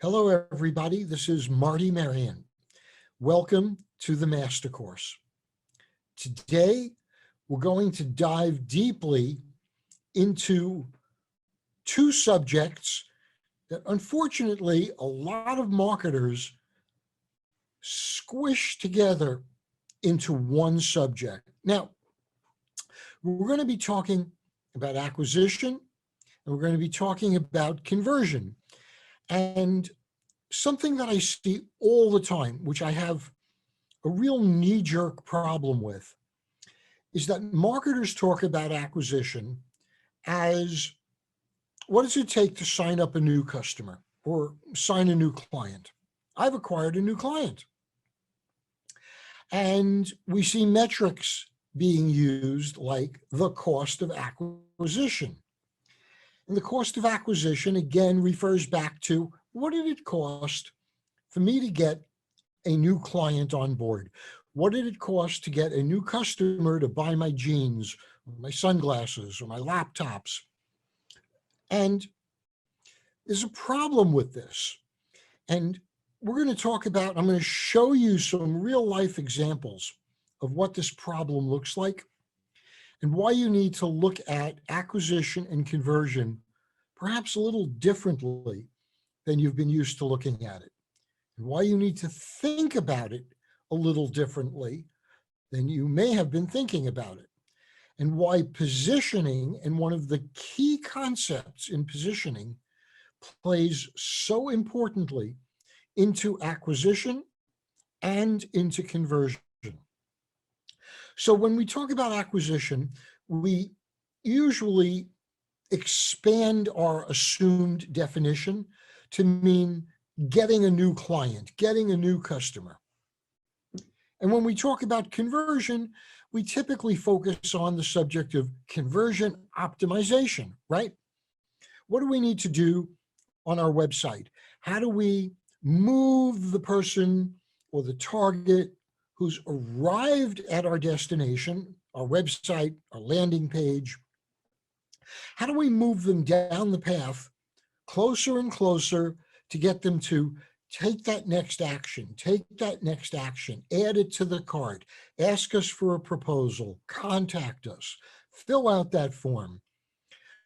Hello, everybody. This is Marty Marion. Welcome to the Master Course. Today, we're going to dive deeply into two subjects that unfortunately a lot of marketers squish together into one subject. Now, we're going to be talking about acquisition, and we're going to be talking about conversion. And something that I see all the time, which I have a real knee-jerk problem with, is that marketers talk about acquisition as what does it take to sign up a new customer or sign a new client? I've acquired a new client. And we see metrics being used like the cost of acquisition. And the cost of acquisition, again, refers back to what did it cost for me to get a new client on board? What did it cost to get a new customer to buy my jeans, or my sunglasses, or my laptops? And there's a problem with this. And we're going to talk about, I'm going to show you some real life examples of what this problem looks like and why you need to look at acquisition and conversion perhaps a little differently than you've been used to looking at it, and why you need to think about it a little differently than you may have been thinking about it, and why positioning, and one of the key concepts in positioning, plays so importantly into acquisition and into conversion. So when we talk about acquisition, we usually expand our assumed definition to mean getting a new client, getting a new customer. And when we talk about conversion, we typically focus on the subject of conversion optimization, right? What do we need to do on our website? How do we move the person or the target who's arrived at our destination, our website, our landing page? How do we move them down the path closer and closer to get them to take that next action, add it to the cart, ask us for a proposal, contact us, fill out that form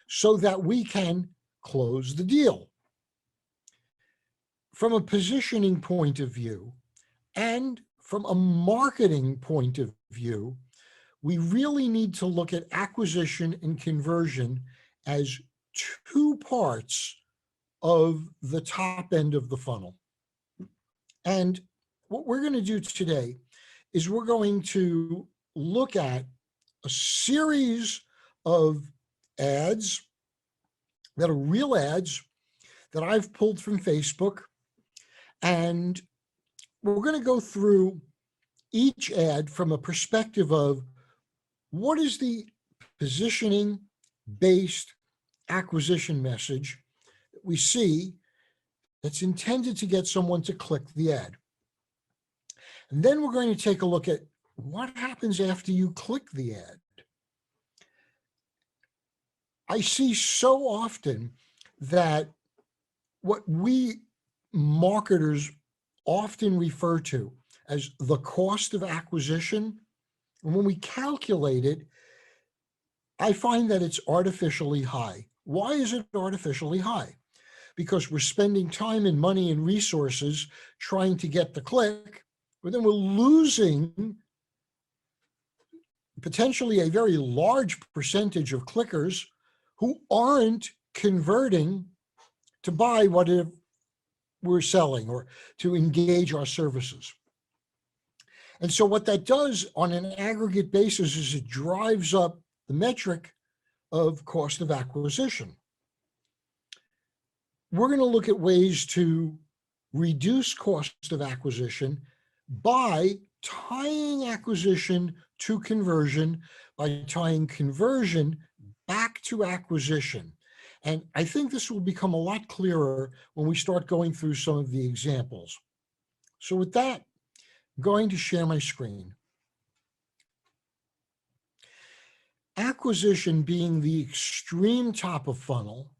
so that we can close the deal? From a positioning point of view and from a marketing point of view, we really need to look at acquisition and conversion as two parts of the top end of the funnel. And what we're going to do today is we're going to look at a series of ads that are real ads that I've pulled from Facebook. And we're going to go through each ad from a perspective of what is the positioning-based acquisition message that we see that's intended to get someone to click the ad. And then we're going to take a look at what happens after you click the ad. I see so often that what we marketers often refer to as the cost of acquisition, and when we calculate it, I find that it's artificially high. Why is it artificially high? Because we're spending time and money and resources trying to get the click, but then we're losing potentially a very large percentage of clickers who aren't converting to buy what we're selling or to engage our services. And so what that does on an aggregate basis is it drives up the metric of cost of acquisition. We're going to look at ways to reduce cost of acquisition by tying acquisition to conversion, by tying conversion back to acquisition. And I think this will become a lot clearer when we start going through some of the examples. So with that, I'm going to share my screen. Acquisition being the extreme top of funnel,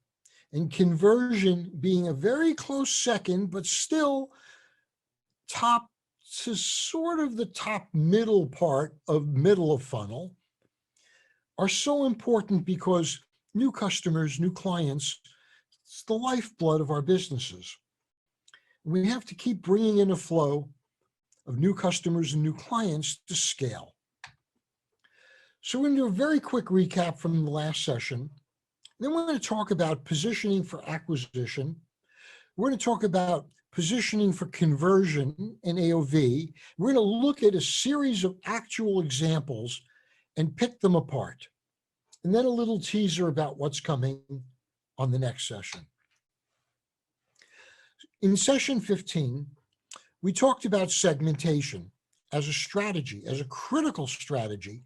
and conversion being a very close second, but still top to sort of the top middle part of middle of funnel, are so important because new customers, new clients, it's the lifeblood of our businesses. We have to keep bringing in a flow of new customers and new clients to scale. So we're going to do a very quick recap from the last session. Then we're going to talk about positioning for acquisition. We're going to talk about positioning for conversion in AOV. We're going to look at a series of actual examples and pick them apart. And then a little teaser about what's coming on the next session. In session 15, we talked about segmentation as a strategy, as a critical strategy,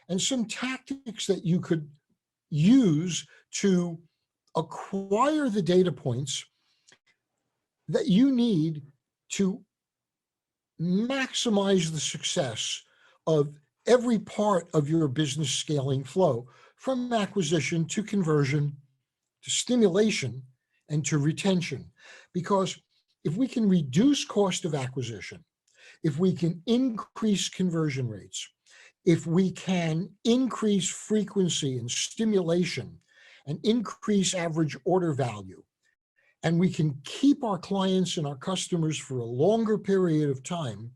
and some tactics that you could use to acquire the data points that you need to maximize the success of every part of your business scaling flow, from acquisition to conversion to stimulation and to retention. Because if we can reduce cost of acquisition, if we can increase conversion rates, if we can increase frequency and stimulation and increase average order value, and we can keep our clients and our customers for a longer period of time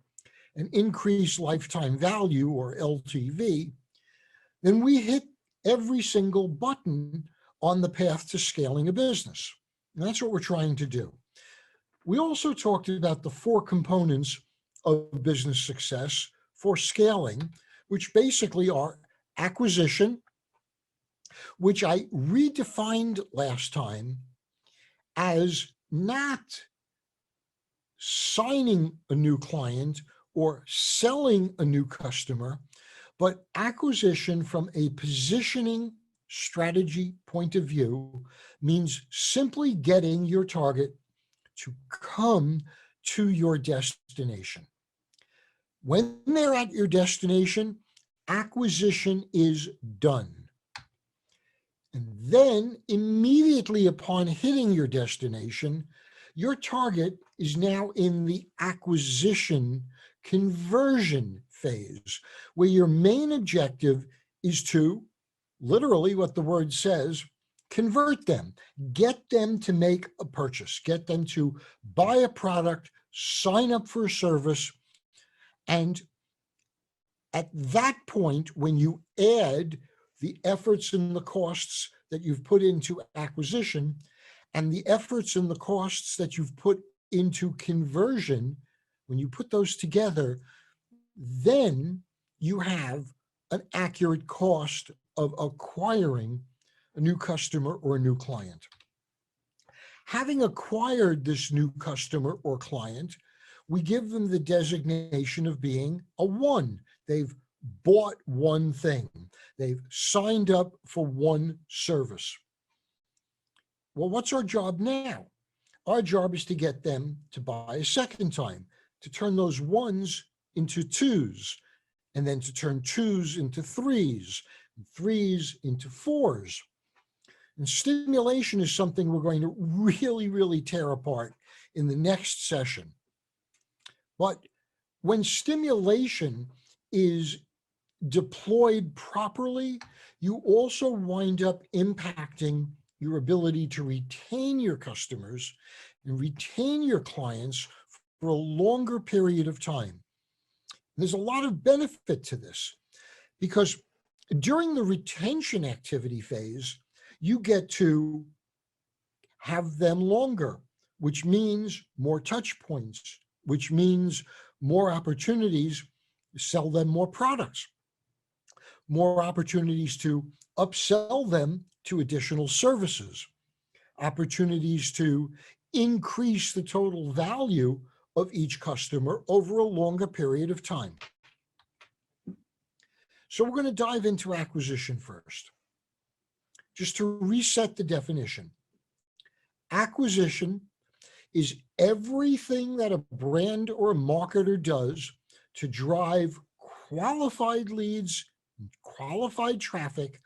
and increase lifetime value, or LTV, then we hit every single button on the path to scaling a business. And that's what we're trying to do. We also talked about the 4 components of business success for scaling, which basically are acquisition, which I redefined last time as not signing a new client or selling a new customer, but acquisition from a positioning strategy point of view means simply getting your target to come to your destination. When they're at your destination, acquisition is done. And then immediately upon hitting your destination, your target is now in the acquisition conversion phase, where your main objective is to, literally what the word says, convert them, get them to make a purchase, get them to buy a product, sign up for a service. And at that point, when you add the efforts and the costs that you've put into acquisition and the efforts and the costs that you've put into conversion, when you put those together, then you have an accurate cost of acquiring a new customer or a new client. Having acquired this new customer or client, we give them the designation of being a 1. They've bought one thing. They've signed up for one service. Well, what's our job now? Our job is to get them to buy a second time, to turn those 1s into 2s, and then to turn 2s into 3s, and 3s into 4s. And stimulation is something we're going to really, really tear apart in the next session. But when stimulation is deployed properly, you also wind up impacting your ability to retain your customers and retain your clients for a longer period of time. There's a lot of benefit to this, because during the retention activity phase, you get to have them longer, which means more touch points, which means more opportunities to sell them more products, more opportunities to upsell them to additional services, opportunities to increase the total value of each customer over a longer period of time. So we're going to dive into acquisition first. Just to reset the definition, acquisition is everything that a brand or a marketer does to drive qualified leads, qualified traffic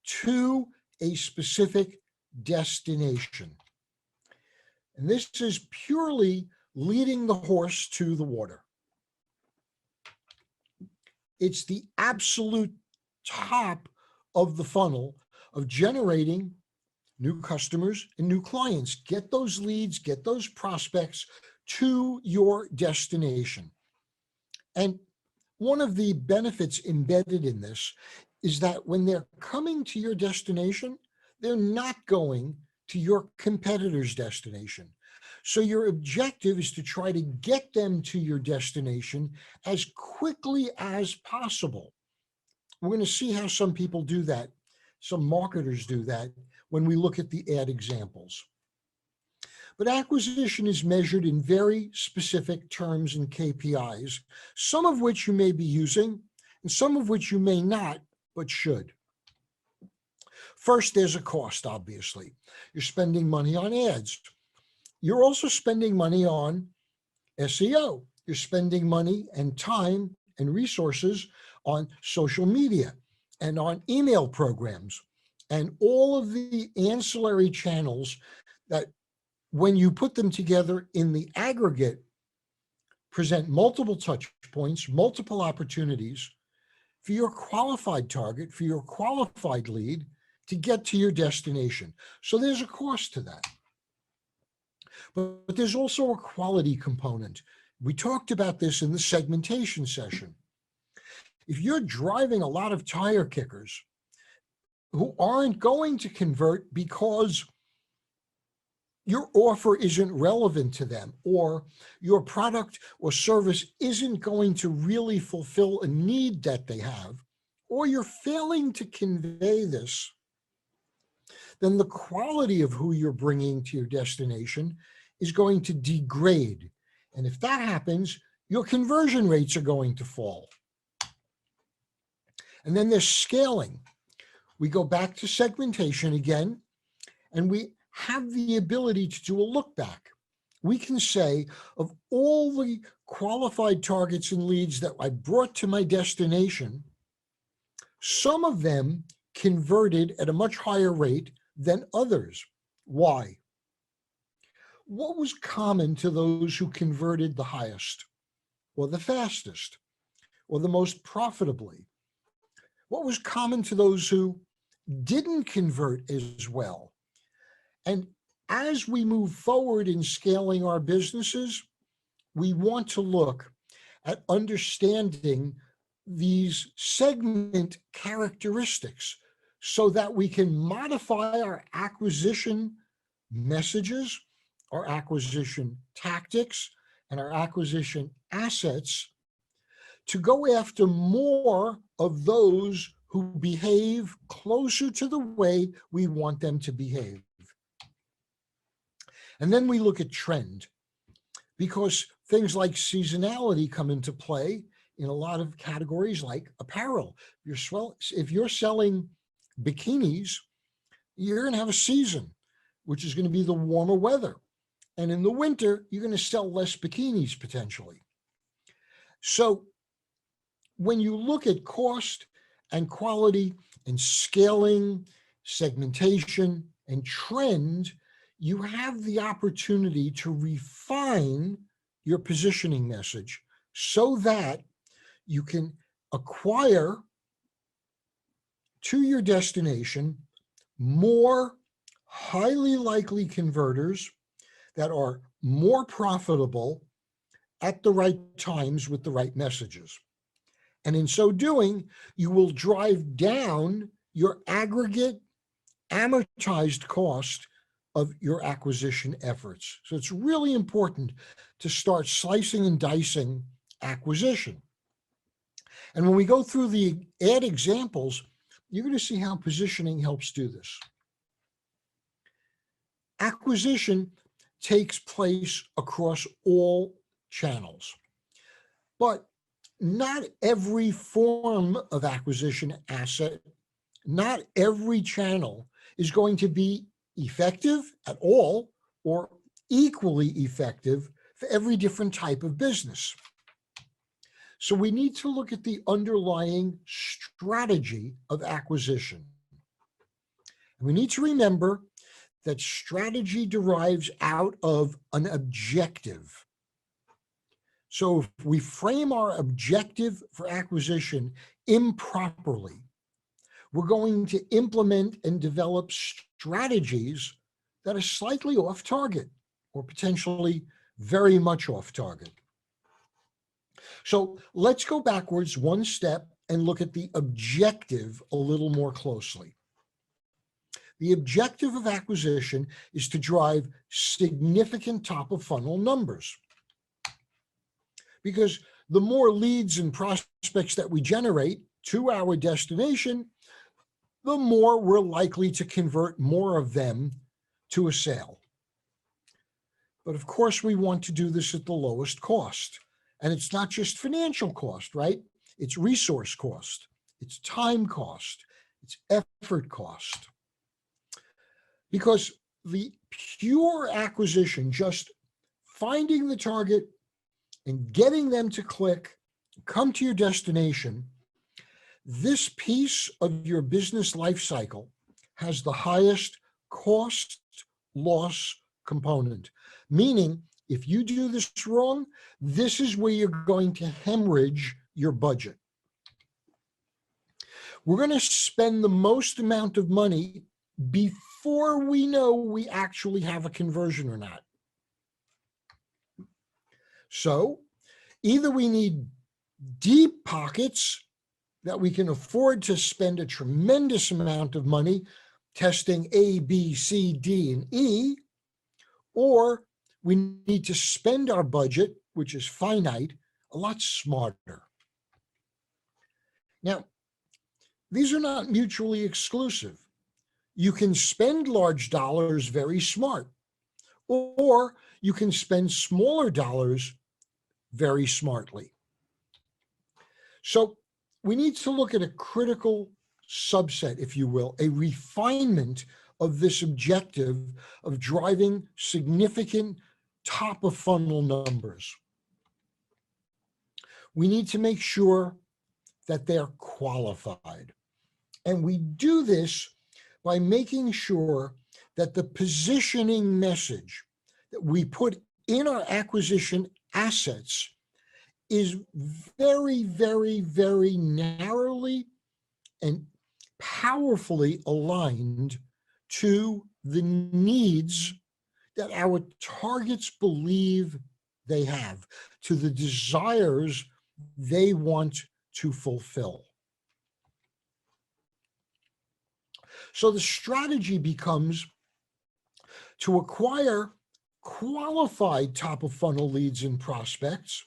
to a specific destination. And this is purely leading the horse to the water. It's the absolute top of the funnel of generating new customers and new clients. Get those leads, get those prospects to your destination. And one of the benefits embedded in this is that when they're coming to your destination, they're not going to your competitor's destination. So your objective is to try to get them to your destination as quickly as possible. We're going to see how some people do that. Some marketers do that when we look at the ad examples. But acquisition is measured in very specific terms and KPIs, some of which you may be using and some of which you may not, but should. First, there's a cost, obviously. You're spending money on ads. You're also spending money on SEO. You're spending money and time and resources on social media and on email programs and all of the ancillary channels that, when you put them together in the aggregate, present multiple touch points, multiple opportunities for your qualified target, for your qualified lead to get to your destination. So there's a cost to that. But there's also a quality component. We talked about this in the segmentation session. If you're driving a lot of tire kickers who aren't going to convert because your offer isn't relevant to them, or your product or service isn't going to really fulfill a need that they have, or you're failing to convey this, then the quality of who you're bringing to your destination is going to degrade. And if that happens, your conversion rates are going to fall. And then there's scaling. We go back to segmentation again, and we have the ability to do a look back. We can say, of all the qualified targets and leads that I brought to my destination, some of them converted at a much higher rate than others. Why? What was common to those who converted the highest, or the fastest, or the most profitably? What was common to those who didn't convert as well? And as we move forward in scaling our businesses, we want to look at understanding these segment characteristics so that we can modify our acquisition messages, our acquisition tactics, and our acquisition assets to go after more of those who behave closer to the way we want them to behave. And then we look at trend, because things like seasonality come into play in a lot of categories like apparel. If you're selling bikinis, you're going to have a season, which is going to be the warmer weather. And in the winter, you're going to sell less bikinis potentially. So when you look at cost and quality and scaling, segmentation and trend, you have the opportunity to refine your positioning message so that you can acquire to your destination more highly likely converters that are more profitable at the right times with the right messages. And in so doing, you will drive down your aggregate amortized cost of your acquisition efforts. So it's really important to start slicing and dicing acquisition. And when we go through the ad examples, you're going to see how positioning helps do this. Acquisition takes place across all channels, but not every form of acquisition asset, not every channel is going to be effective at all or equally effective for every different type of business. So we need to look at the underlying strategy of acquisition. And we need to remember that strategy derives out of an objective. So if we frame our objective for acquisition improperly, we're going to implement and develop strategies that are slightly off target or potentially very much off target. So let's go backwards one step and look at the objective a little more closely. The objective of acquisition is to drive significant top of funnel numbers. Because the more leads and prospects that we generate to our destination, the more we're likely to convert more of them to a sale. But of course, we want to do this at the lowest cost. And it's not just financial cost, right? It's resource cost, it's time cost, it's effort cost. Because the pure acquisition, just finding the target and getting them to click, come to your destination, this piece of your business life cycle has the highest cost loss component. Meaning, if you do this wrong, this is where you're going to hemorrhage your budget. We're going to spend the most amount of money before we know we actually have a conversion or not. So either we need deep pockets that we can afford to spend a tremendous amount of money testing A, B, C, D, and E, or we need to spend our budget, which is finite, a lot smarter. Now, these are not mutually exclusive. You can spend large dollars very smart, or you can spend smaller dollars very smartly. So we need to look at a critical subset, if you will, a refinement of this objective of driving significant top of funnel numbers. We need to make sure that they're qualified. And we do this by making sure that the positioning message that we put in our acquisition assets is very, very, very narrowly and powerfully aligned to the needs that our targets believe they have, to the desires they want to fulfill. So the strategy becomes to acquire qualified top of funnel leads and prospects.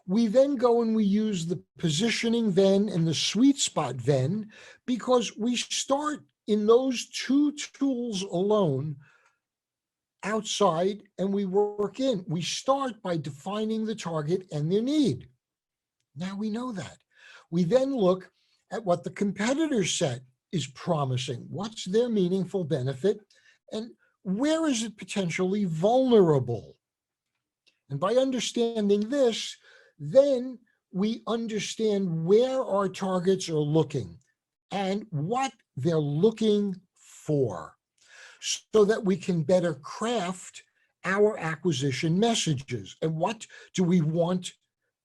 We then go and we use the positioning Venn and the sweet spot Venn, because we start in those two tools alone outside and we work in. We start by defining the target and their need. Now we know that. We then look at what the competitor set is promising. What's their meaningful benefit? And where is it potentially vulnerable? And by understanding this, then we understand where our targets are looking and what they're looking for, so that we can better craft our acquisition messages. And what do we want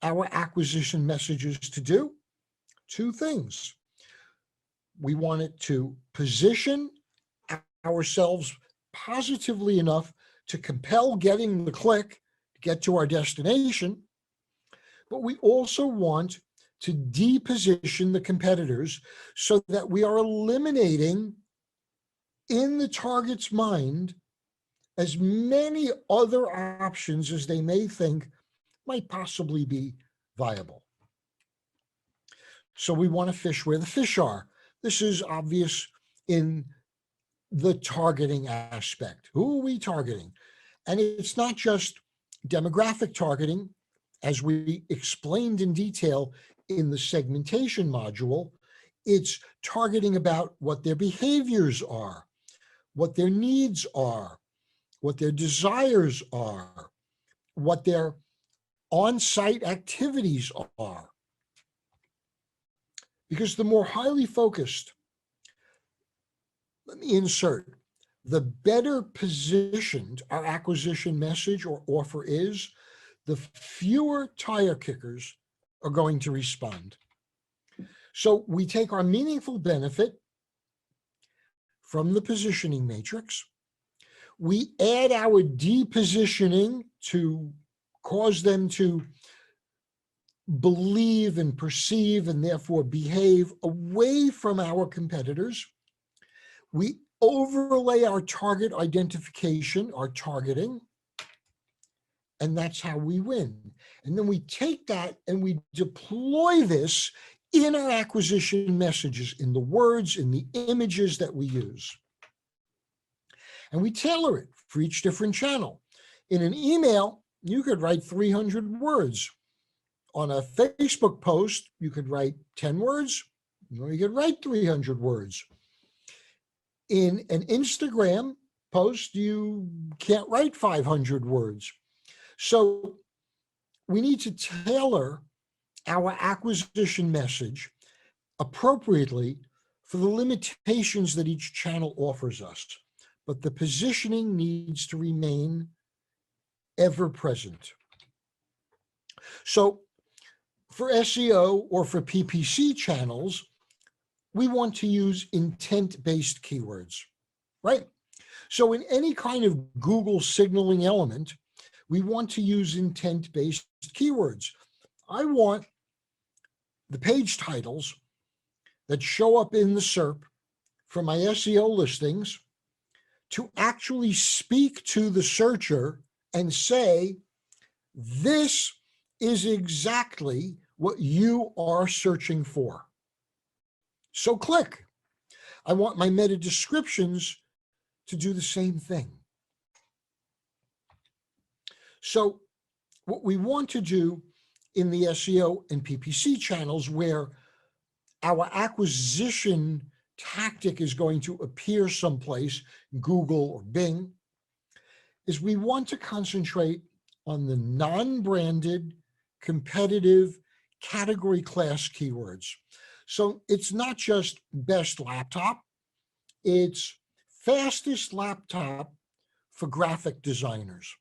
our acquisition messages to do? Two things. We want it to position ourselves positively enough to compel getting the click to get to our destination. But we also want to deposition the competitors so that we are eliminating in the target's mind as many other options as they may think might possibly be viable. So we want to fish where the fish are. This is obvious in the targeting aspect. Who are we targeting? And it's not just demographic targeting, as we explained in detail in the segmentation module. It's targeting about what their behaviors are, what their needs are, what their desires are, what their on-site activities are. Because the more highly focused, let me insert, the better positioned our acquisition message or offer is, the fewer tire kickers are going to respond. So we take our meaningful benefit from the positioning matrix. We add our depositioning to cause them to believe and perceive and therefore behave away from our competitors. We overlay our target identification, our targeting, and that's how we win. And then we take that and we deploy this in our acquisition messages, in the words, in the images that we use. And we tailor it for each different channel. In an email, you could write 300 words. On a Facebook post, you could write 10 words, or you could write 300 words. In an Instagram post, you can't write 500 words. So we need to tailor our acquisition message appropriately for the limitations that each channel offers us. But the positioning needs to remain ever present. So for SEO or for PPC channels, we want to use intent-based keywords, right? So in any kind of Google signaling element, we want to use intent-based keywords. I want the page titles that show up in the SERP for my SEO listings to actually speak to the searcher and say, this is exactly what you are searching for. So click. I want my meta descriptions to do the same thing. So what we want to do in the SEO and PPC channels, where our acquisition tactic is going to appear someplace, Google or Bing, is we want to concentrate on the non-branded, competitive, category class keywords. So it's not just best laptop, it's fastest laptop for graphic designers.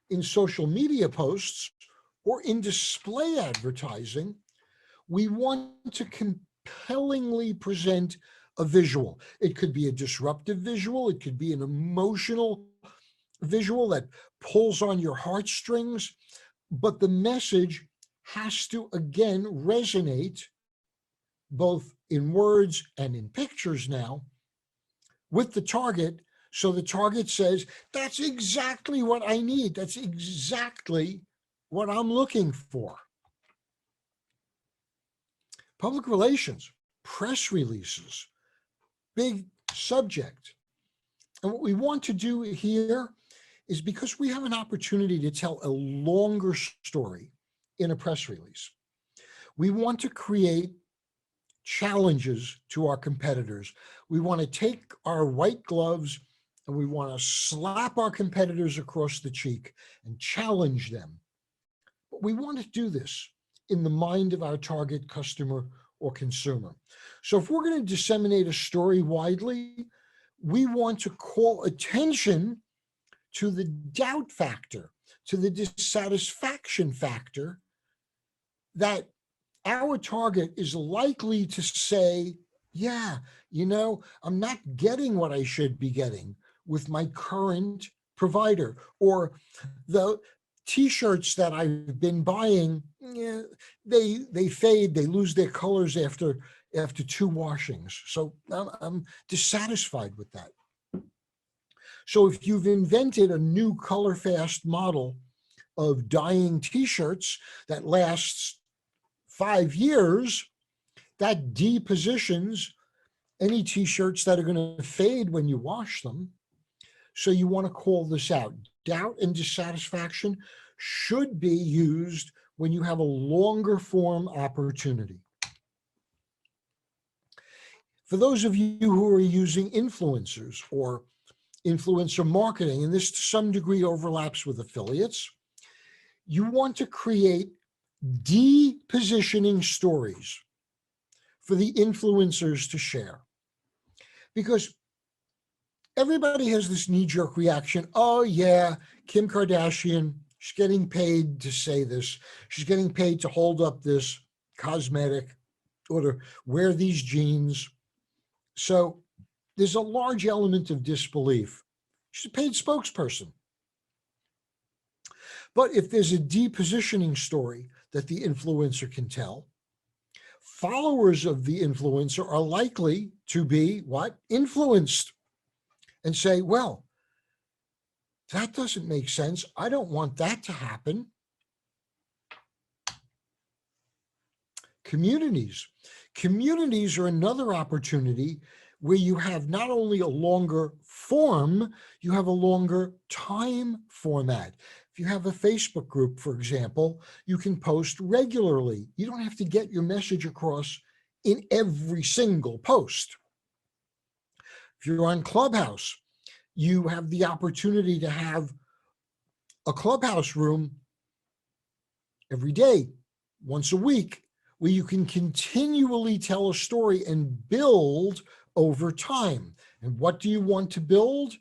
In social media posts or in display advertising, we want to compellingly present a visual. It could be a disruptive visual. It could be an emotional visual that pulls on your heartstrings, but the message has to, again, resonate both in words and in pictures now with the target. So the target says, that's exactly what I need. That's exactly what I'm looking for. Public relations, press releases, big subject. And what we want to do here is, because we have an opportunity to tell a longer story in a press release, we want to create challenges to our competitors. We want to take our white gloves and we want to slap our competitors across the cheek and challenge them. But we want to do this in the mind of our target customer or consumer. So if we're going to disseminate a story widely, we want to call attention to the doubt factor, to the dissatisfaction factor that our target is likely to say, yeah, you know, I'm not getting what I should be getting with my current provider, or the t-shirts that I've been buying, yeah, they fade, they lose their colors after 2 washings. So I'm dissatisfied with that. So if you've invented a new color fast model of dyeing t-shirts that lasts 5 years, that depositions any t-shirts that are going to fade when you wash them. So you want to call this out. Doubt and dissatisfaction should be used when you have a longer form opportunity. For those of you who are using influencers or influencer marketing, and this to some degree overlaps with affiliates, you want to create depositioning stories for the influencers to share. Because everybody has this knee-jerk reaction. Oh yeah, Kim Kardashian, she's getting paid to say this. She's getting paid to hold up this cosmetic or to wear these jeans. So there's a large element of disbelief. She's a paid spokesperson. But if there's a depositioning story that the influencer can tell, followers of the influencer are likely to be what? Influenced and say, well, that doesn't make sense. I don't want that to happen. Communities. Communities are another opportunity where you have not only a longer form, you have a longer time format. If you have a Facebook group, for example, you can post regularly. You don't have to get your message across in every single post. If you're on Clubhouse, you have the opportunity to have a Clubhouse room every day, once a week, where you can continually tell a story and build over time. And what do you want to build?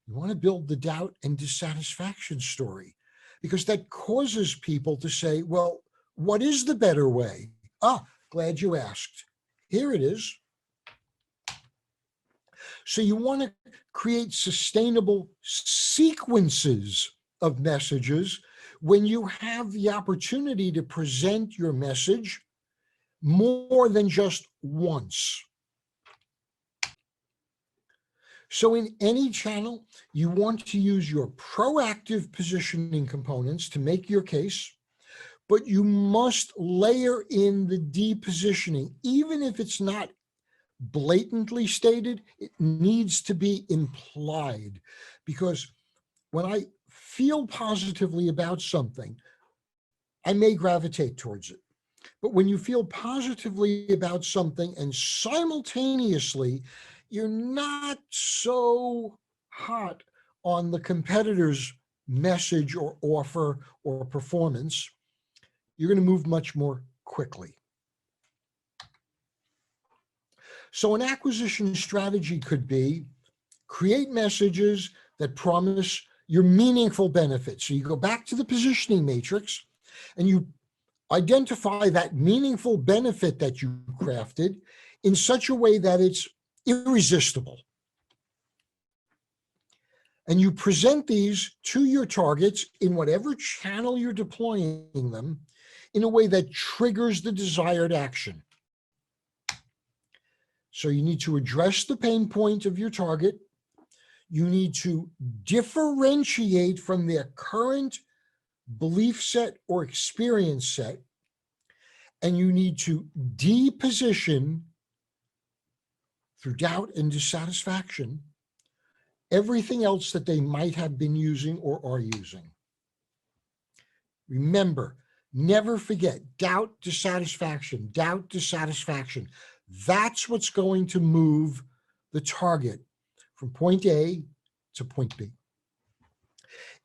You want to build the doubt and dissatisfaction story, because that causes people to say, well, what is the better way? Ah, glad you asked. Here it is. So you want to create sustainable sequences of messages when you have the opportunity to present your message more than just once. So in any channel, you want to use your proactive positioning components to make your case, but you must layer in the depositioning. Even if it's not blatantly stated, it needs to be implied, because when I feel positively about something, I may gravitate towards it. But when you feel positively about something and simultaneously you're not so hot on the competitor's message or offer or performance, you're going to move much more quickly. So an acquisition strategy could be create messages that promise your meaningful benefits. So you go back to the positioning matrix and you identify that meaningful benefit that you crafted in such a way that it's irresistible. And you present these to your targets in whatever channel you're deploying them in a way that triggers the desired action. So you need to address the pain point of your target. You need to differentiate from their current belief set or experience set. And you need to deposition through doubt and dissatisfaction everything else that they might have been using or are using. Remember, never forget doubt, dissatisfaction, doubt, dissatisfaction. That's what's going to move the target from point A to point B.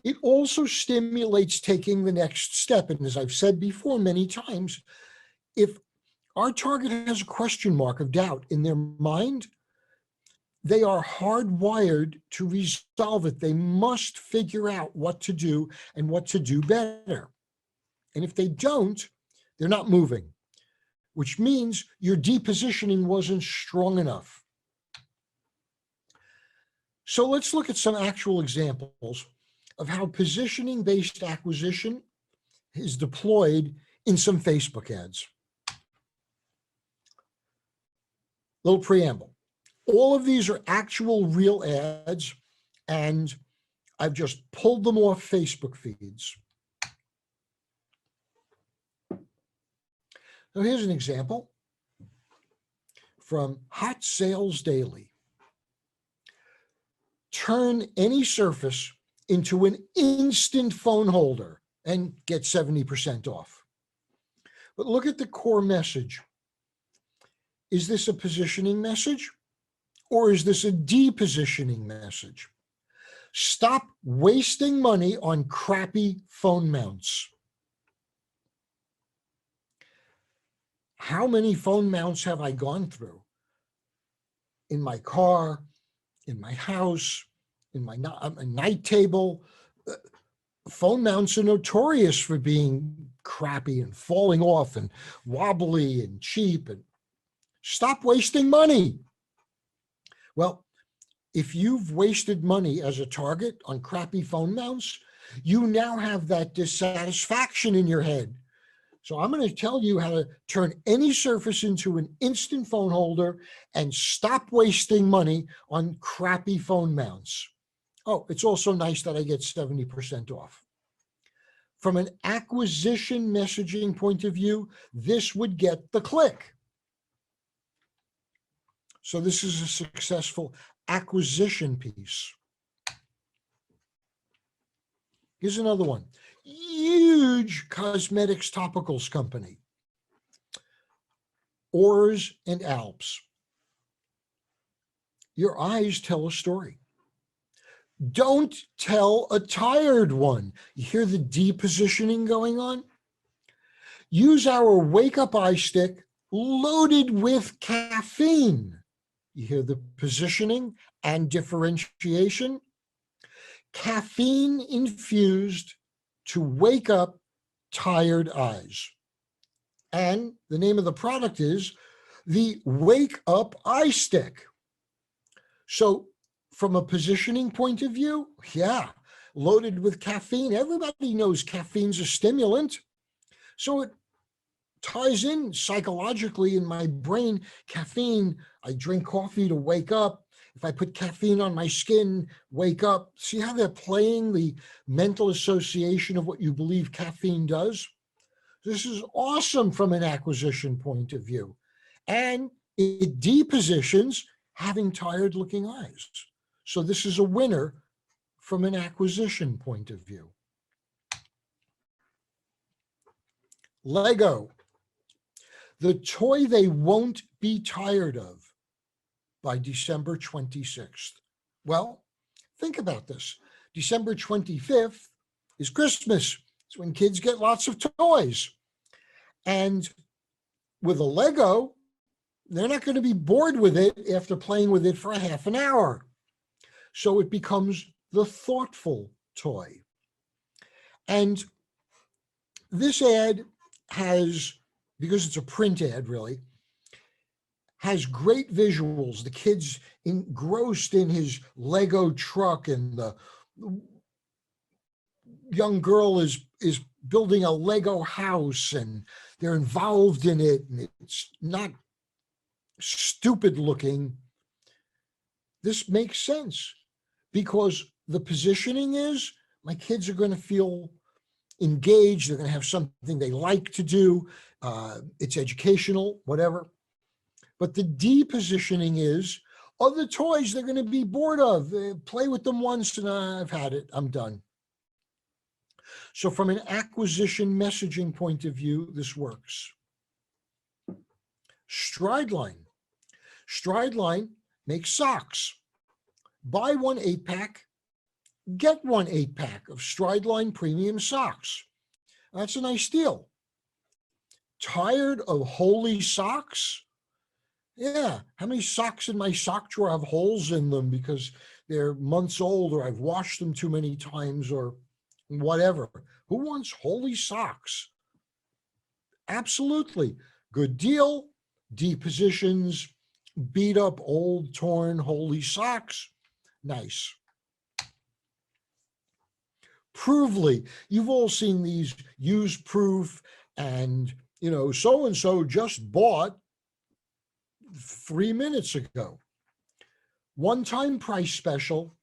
It also stimulates taking the next step. And as I've said before many times, if our target has a question mark of doubt in their mind, they are hardwired to resolve it. They must figure out what to do and what to do better. And if they don't, they're not moving, which means your depositioning wasn't strong enough. So let's look at some actual examples of how positioning-based acquisition is deployed in some Facebook ads. Little preamble. All of these are actual real ads, and I've just pulled them off Facebook feeds. Now here's an example from Hot Sales Daily. Turn any surface into an instant phone holder and get 70% off. But look at the core message. Is this a positioning message? Or is this a depositioning message? Stop wasting money on crappy phone mounts. How many phone mounts have I gone through? In my car, in my house, in my night table. Phone mounts are notorious for being crappy and falling off and wobbly and cheap. And stop wasting money. Well, if you've wasted money as a target on crappy phone mounts, you now have that dissatisfaction in your head. So I'm going to tell you how to turn any surface into an instant phone holder and stop wasting money on crappy phone mounts. Oh, it's also nice that I get 70% off. From an acquisition messaging point of view, this would get the click. So this is a successful acquisition piece. Here's another one. Huge cosmetics topicals company. Oars and Alps. Your eyes tell a story. Don't tell a tired one. You hear the depositioning going on? Use our Wake Up Eye Stick loaded with caffeine. You hear the positioning and differentiation? Caffeine infused to wake up tired eyes. And the name of the product is the Wake Up Eye Stick. So from a positioning point of view, yeah, loaded with caffeine. Everybody knows caffeine's a stimulant. So it ties in psychologically in my brain. Caffeine, I drink coffee to wake up. If I put caffeine on my skin, wake up. See how they're playing the mental association of what you believe caffeine does? This is awesome from an acquisition point of view. And it depositions having tired looking eyes. So this is a winner from an acquisition point of view. Lego, the toy they won't be tired of by December 26th. Well, think about this. December 25th is Christmas. It's when kids get lots of toys. And with a Lego, they're not going to be bored with it after playing with it for a half an hour. So it becomes the thoughtful toy. And this ad has, because it's a print ad really, has great visuals. The kid's engrossed in his Lego truck, and the young girl is building a Lego house, and they're involved in it, and it's not stupid looking. This makes sense because the positioning is my kids are going to feel engaged. They're going to have something they like to do. It's educational, whatever. But the depositioning is other toys they're going to be bored of. They play with them once and I've had it. I'm done. So from an acquisition messaging point of view, this works. Strideline. Strideline makes socks. Buy one 8-pack, get one 8-pack of Strideline premium socks. That's a nice deal. Tired of holey socks? Yeah, how many socks in my sock drawer have holes in them because they're months old, or I've washed them too many times, or whatever. Who wants holey socks? Absolutely. Good deal. Depositions, beat up, old, torn, holey socks. Nice. Provely. You've all seen these use proof, and so-and-so just bought 3 minutes ago. One-time price special,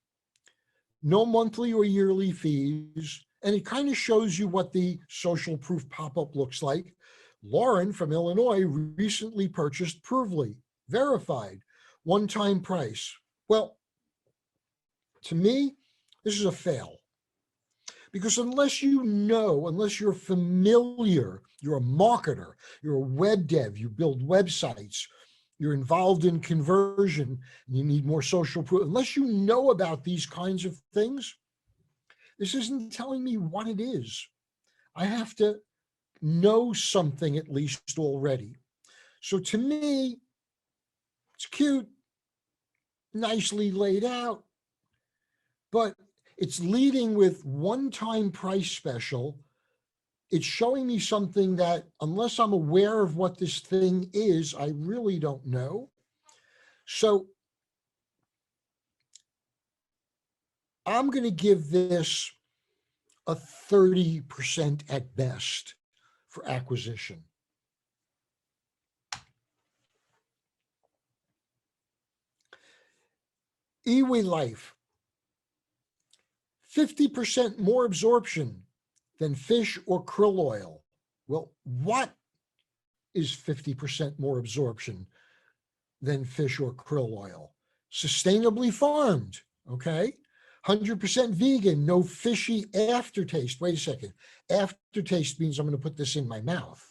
no monthly or yearly fees, and it kind of shows you what the social proof pop-up looks like. Lauren from Illinois recently purchased Provely, verified, one-time price. Well, to me, this is a fail. Because unless unless you're familiar, you're a marketer, you're a web dev, you build websites, you're involved in conversion, and you need more social proof. Unless you know about these kinds of things, this isn't telling me what it is. I have to know something at least already. So to me, it's cute, nicely laid out, but it's leading with one-time price special. It's showing me something that, unless I'm aware of what this thing is, I really don't know. So I'm going to give this a 30% at best for acquisition. Iwi Life, 50% more absorption than fish or krill oil. Well, what is 50% more absorption than fish or krill oil? Sustainably farmed, okay? 100% vegan, no fishy aftertaste. Wait a second. Aftertaste means I'm going to put this in my mouth.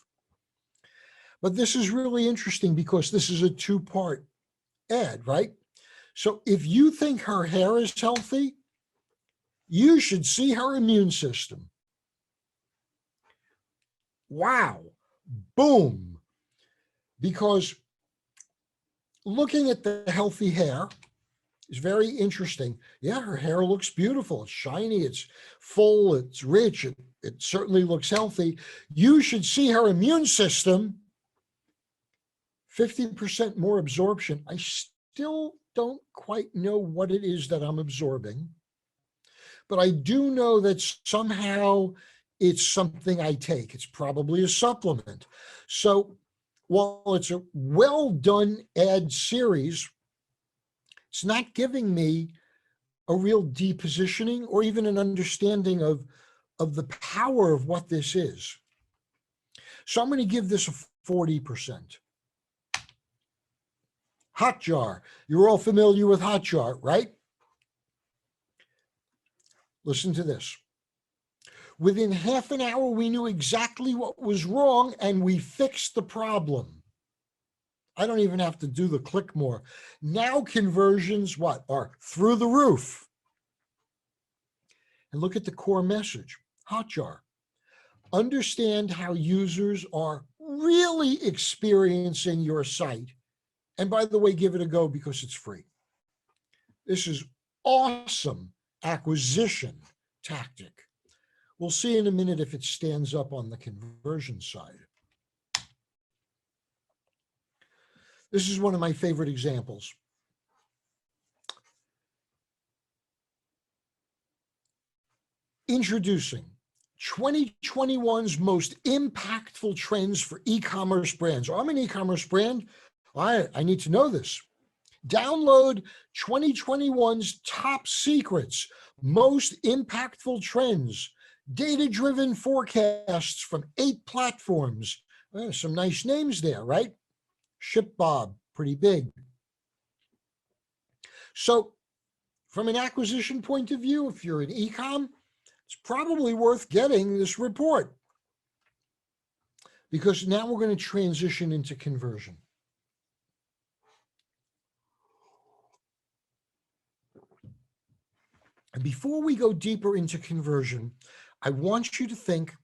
But this is really interesting because this is a two-part ad, right? So if you think her hair is healthy, you should see her immune system. Wow. Boom. Because looking at the healthy hair is very interesting. Yeah, her hair looks beautiful. It's shiny, it's full, it's rich. It certainly looks healthy. You should see her immune system. 50% more absorption. I still don't quite know what it is that I'm absorbing, but I do know that somehow it's something I take. It's probably a supplement. So while it's a well done ad series, it's not giving me a real depositioning or even an understanding of the power of what this is. So I'm going to give this a 40%. Hotjar. You're all familiar with Hotjar, right? Listen to this. Within half an hour, we knew exactly what was wrong and we fixed the problem. I don't even have to do the click more. Now conversions, what, are through the roof. And look at the core message, Hotjar. Understand how users are really experiencing your site. And by the way, give it a go because it's free. This is awesome acquisition tactic. We'll see in a minute if it stands up on the conversion side. This is one of my favorite examples. Introducing 2021's most impactful trends for e-commerce brands. I'm an e-commerce brand. I need to know this. Download 2021's top secrets, most impactful trends, data-driven forecasts from 8 platforms. Some nice names there, right? ShipBob, pretty big. So from an acquisition point of view, if you're an e-com, it's probably worth getting this report, because now we're going to transition into conversion. And before we go deeper into conversion, I want you to think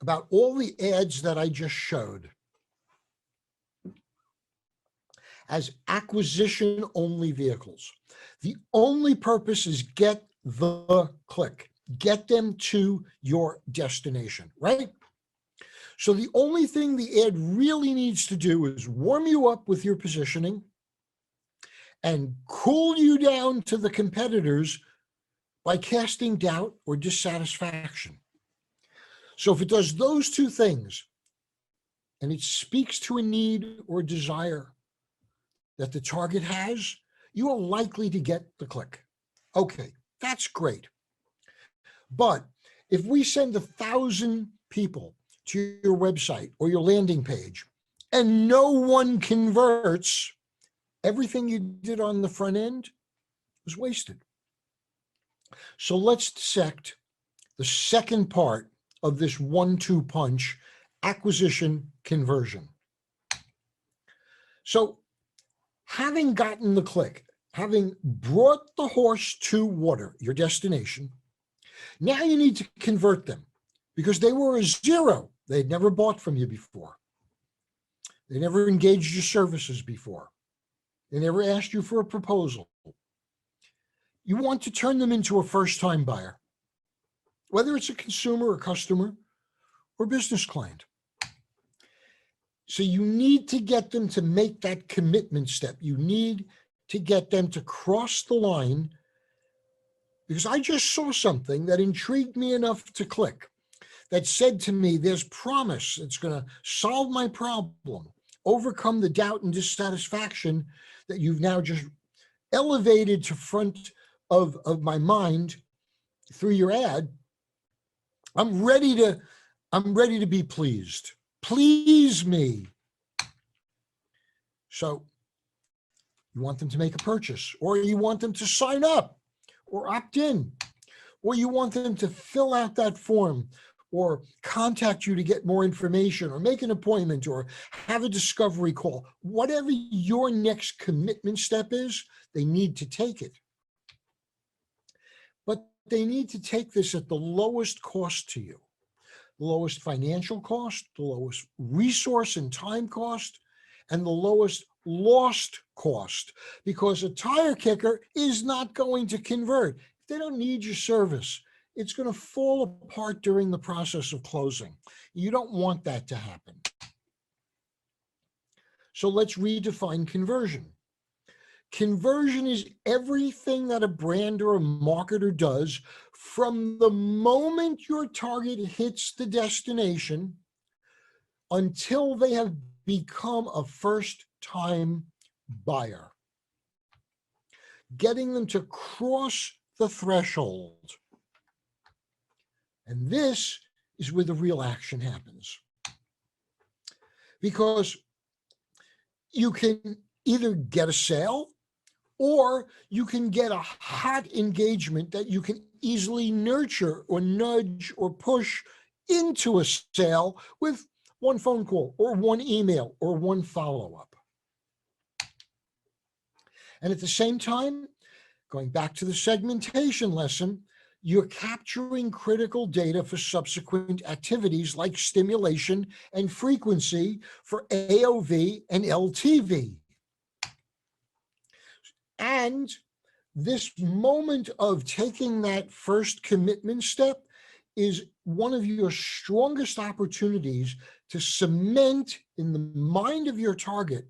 about all the ads that I just showed as acquisition-only vehicles. The only purpose is get the click, get them to your destination, right? So the only thing the ad really needs to do is warm you up with your positioning and cool you down to the competitors by casting doubt or dissatisfaction. So if it does those two things, and it speaks to a need or desire that the target has, you are likely to get the click. Okay, that's great. But if we send 1,000 people to your website or your landing page and no one converts, everything you did on the front end was wasted. So let's dissect the second part of this 1-2 punch, acquisition conversion. So having gotten the click, having brought the horse to water, your destination, now you need to convert them because they were a zero. They'd never bought from you before. They never engaged your services before. They never asked you for a proposal. You want to turn them into a first-time buyer, whether it's a consumer or customer or business client. So you need to get them to make that commitment step. You need to get them to cross the line, because I just saw something that intrigued me enough to click, that said to me, there's promise. It's going to solve my problem, overcome the doubt and dissatisfaction that you've now just elevated to front of my mind through your ad. I'm ready to be pleased. Please me. So you want them to make a purchase, or you want them to sign up or opt in, or you want them to fill out that form or contact you to get more information or make an appointment or have a discovery call. Whatever your next commitment step is, they need to take it. But they need to take this at the lowest cost to you, the lowest financial cost, the lowest resource and time cost, and the lowest lost cost, because a tire kicker is not going to convert. If they don't need your service, it's going to fall apart during the process of closing. You don't want that to happen. So let's redefine conversion. Conversion is everything that a brand or a marketer does from the moment your target hits the destination until they have become a first-time buyer. Getting them to cross the threshold. And this is where the real action happens. Because you can either get a sale, or you can get a hot engagement that you can easily nurture or nudge or push into a sale with one phone call or one email or one follow-up. And at the same time, going back to the segmentation lesson, you're capturing critical data for subsequent activities like stimulation and frequency for AOV and LTV. And this moment of taking that first commitment step is one of your strongest opportunities to cement in the mind of your target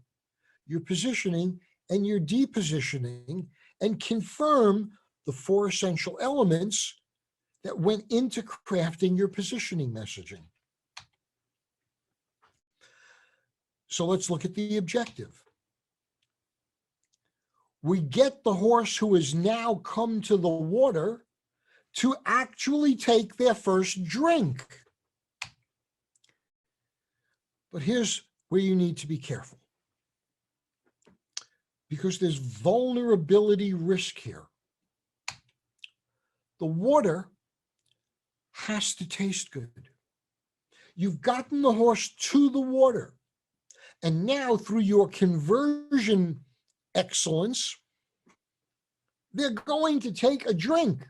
your positioning and your depositioning, and confirm the 4 essential elements that went into crafting your positioning messaging. So let's look at the objective. We get the horse who has now come to the water to actually take their first drink. But here's where you need to be careful, because there's vulnerability risk here. The water has to taste good. You've gotten the horse to the water, and now through your conversion excellence, they're going to take a drink.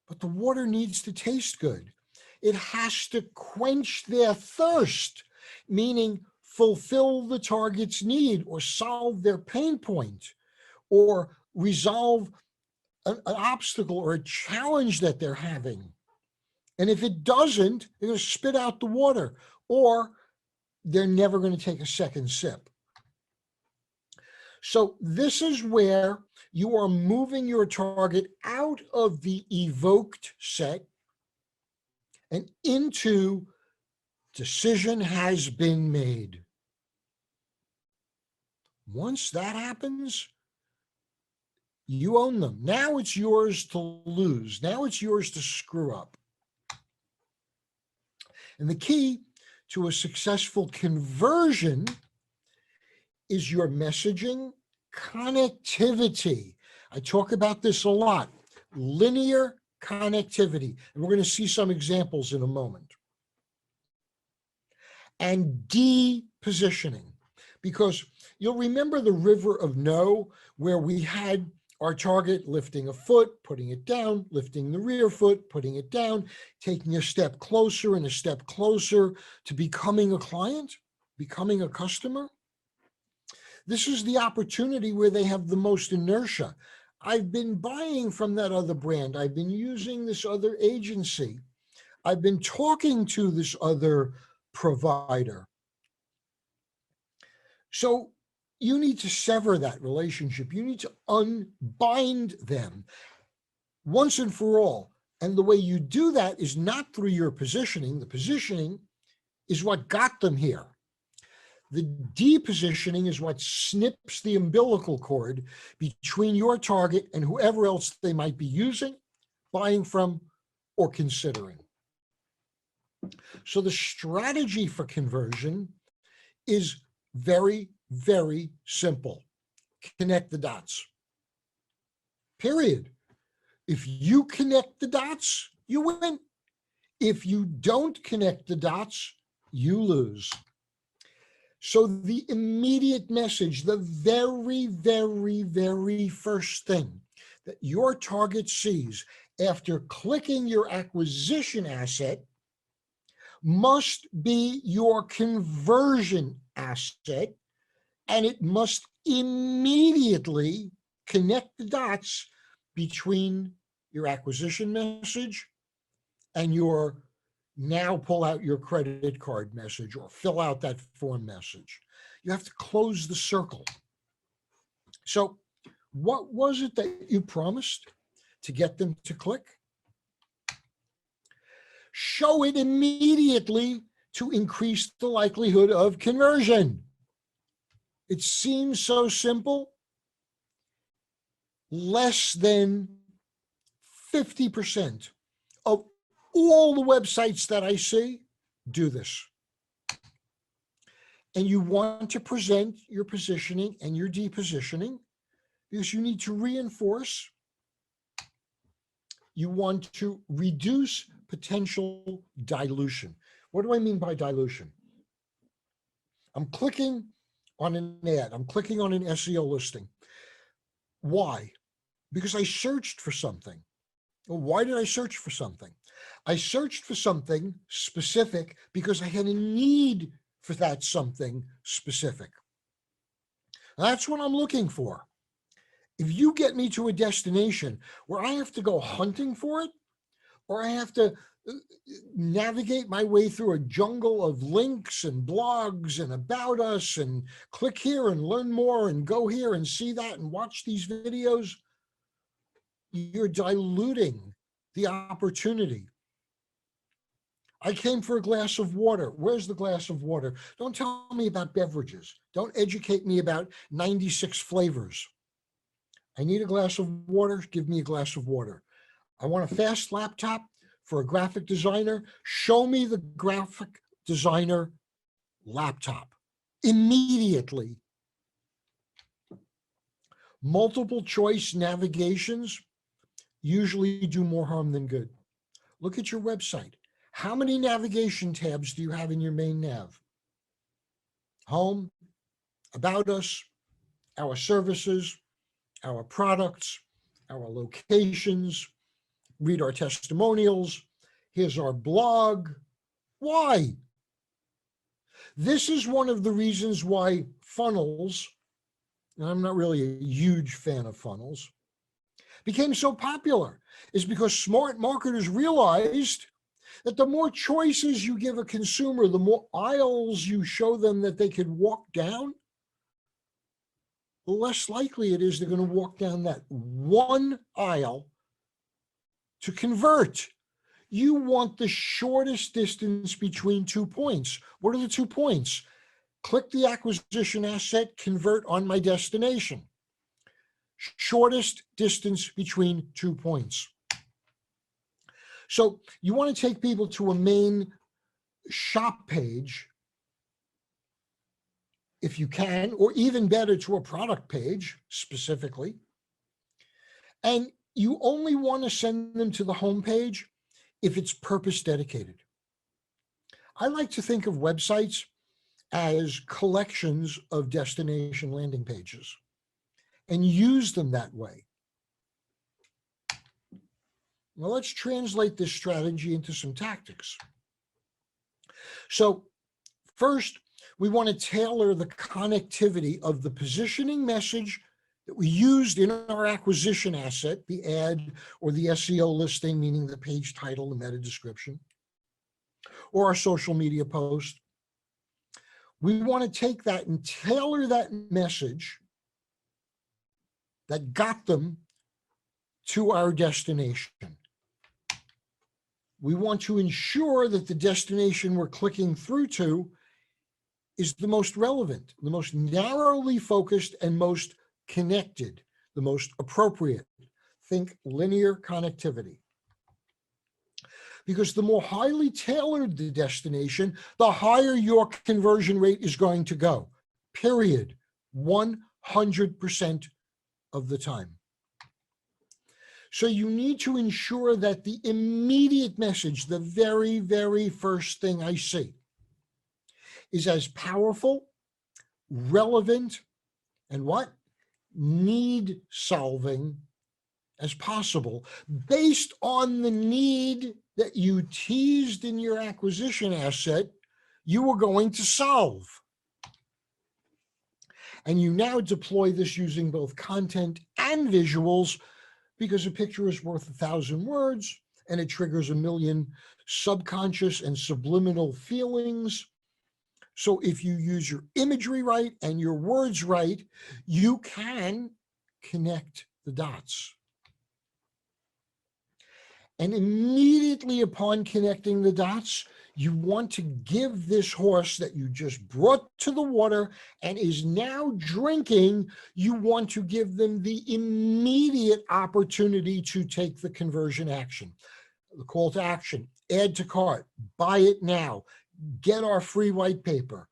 But the water needs to taste good. It has to quench their thirst, meaning fulfill the target's need or solve their pain point or resolve an obstacle or a challenge that they're having. And if it doesn't, they're going to spit out the water, or they're never going to take a second sip. So this is where you are moving your target out of the evoked set and into decision has been made. Once that happens, you own them. Now it's yours to lose. Now it's yours to screw up. And the key to a successful conversion is your messaging connectivity. I talk about this a lot, linear connectivity. And we're going to see some examples in a moment. And depositioning, because you'll remember the river of no, where we had our target lifting a foot, putting it down, lifting the rear foot, putting it down, taking a step closer and a step closer to becoming a client. becoming a customer, this is the opportunity where they have the most inertia. I've been buying from that other brand. I've been using this other agency. I've been talking to this other provider. So you need to sever that relationship. You need to unbind them once and for all. And the way you do that is not through your positioning. The positioning is what got them here. The depositioning is what snips the umbilical cord between your target and whoever else they might be using, buying from, or considering. So the strategy for conversion is very, very simple. Connect the dots. Period. If you connect the dots, you win. If you don't connect the dots, you lose. So the immediate message, the very, very, very first thing that your target sees after clicking your acquisition asset must be your conversion asset, and it must immediately connect the dots between your acquisition message and your now pull out your credit card message or fill out that form message. You have to close the circle. So what was it that you promised to get them to click? Show it immediately to increase the likelihood of conversion. It seems so simple. Less than 50% of all the websites that I see do this. And you want to present your positioning and your depositioning because you need to reinforce. You want to reduce potential dilution. What do I mean by dilution? I'm clicking on an ad. I'm clicking on an SEO listing. Why? Because I searched for something. Well, why did I search for something? I searched for something specific because I had a need for that something specific. That's what I'm looking for. If you get me to a destination where I have to go hunting for it, or I have to navigate my way through a jungle of links and blogs and about us and click here and learn more and go here and see that and watch these videos, you're diluting the opportunity. I came for a glass of water. Where's the glass of water? Don't tell me about beverages. Don't educate me about 96 flavors. I need a glass of water. Give me a glass of water. I want a fast laptop for a graphic designer. Show me the graphic designer laptop immediately. Multiple choice navigations usually do more harm than good. Look at your website. How many navigation tabs do you have in your main nav? Home, about us, our services, our products, our locations, read our testimonials. Here's our blog. Why? This is one of the reasons why funnels, and I'm not really a huge fan of funnels, became so popular, is because smart marketers realized that the more choices you give a consumer, the more aisles you show them that they could walk down, the less likely it is they're going to walk down that one aisle to convert. You want the shortest distance between 2 points. What are the 2 points? Click the acquisition asset, convert on my destination. Shortest distance between 2 points. So you want to take people to a main shop page, if you can, or even better, to a product page specifically. And you only want to send them to the home page if it's purpose dedicated. I like to think of websites as collections of destination landing pages and use them that way. Well, let's translate this strategy into some tactics. So first, We want to tailor the connectivity of the positioning message that we used in our acquisition asset, the ad or the SEO listing, meaning the page title, the meta description, or our social media post. We want to take that and tailor that message that got them to our destination. We want to ensure that the destination we're clicking through to is the most relevant, the most narrowly focused, and most connected, the most appropriate. Think linear connectivity. Because the more highly tailored the destination, the higher your conversion rate is going to go, period, 100% of the time. So you need to ensure that the immediate message, the very, very first thing I see, is as powerful, relevant, and what? Need solving as possible, based on the need that you teased in your acquisition asset you were going to solve. And you now deploy this using both content and visuals, because a picture is worth 1,000 words, and it triggers 1,000,000 subconscious and subliminal feelings. So if you use your imagery right and your words right, you can connect the dots. And immediately upon connecting the dots, you want to give this horse that you just brought to the water and is now drinking, you want to give them the immediate opportunity to take the conversion action. The call to action: add to cart, buy it now, get our free white paper.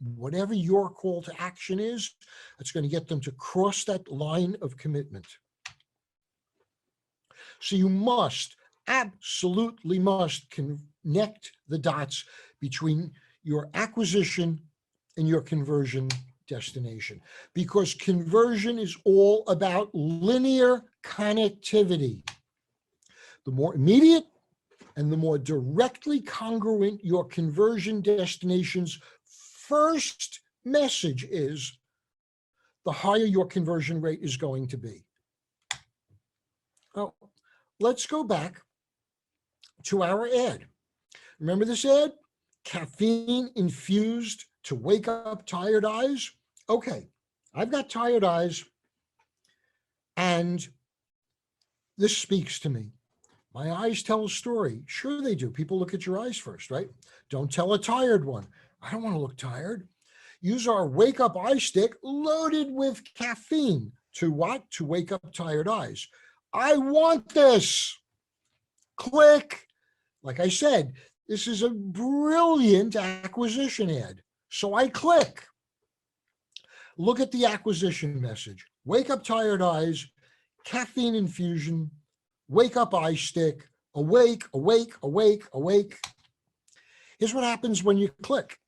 Whatever your call to action is, it's going to get them to cross that line of commitment. So you must, absolutely must, connect the dots between your acquisition and your conversion destination, because conversion is all about linear connectivity. The more immediate and the more directly congruent your conversion destination's first message is, the higher your conversion rate is going to be. Now, let's go back to our ad. Remember this ad? Caffeine infused to wake up tired eyes. Okay, I've got tired eyes, and this speaks to me. My eyes tell a story. Sure they do. People look at your eyes first, right? Don't tell a tired one. I don't want to look tired. Use our Wake Up Eye Stick loaded with caffeine to what? To wake up tired eyes. I want this. Click. Like I said, this is a brilliant acquisition ad. So I click. Look at the acquisition message. Wake up tired eyes, caffeine infusion, wake up eye stick, awake, awake, awake, awake. Here's what happens when you click.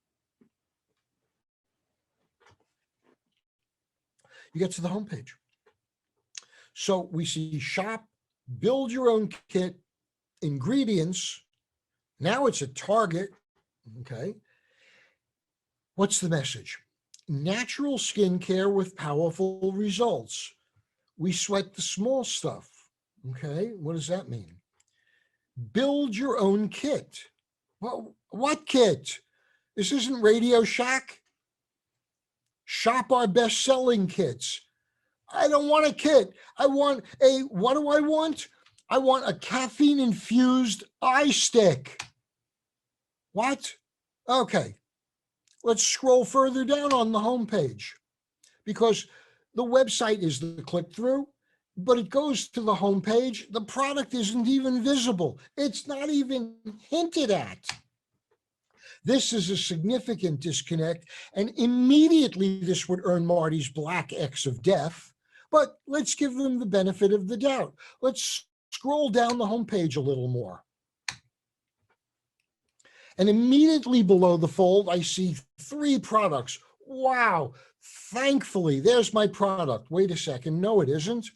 You get to the homepage. So we see shop, build your own kit, ingredients. Now it's a Target, okay? What's the message? Natural skincare with powerful results. We sweat the small stuff, okay? What does that mean? Build your own kit. Well, what kit? This isn't Radio Shack. Shop our best-selling kits. I don't want a kit. I want a, what do I want? I want a caffeine-infused eye stick. What? Okay. Let's scroll further down on the homepage, because the website is the click-through, but it goes to the homepage. The product isn't even visible. It's not even hinted at. This is a significant disconnect, and immediately this would earn Marty's black X of death, but let's give them the benefit of the doubt. Let's scroll down the homepage a little more. And immediately below the fold, I see 3 products. Wow, thankfully, there's my product. Wait a second, no, it isn't.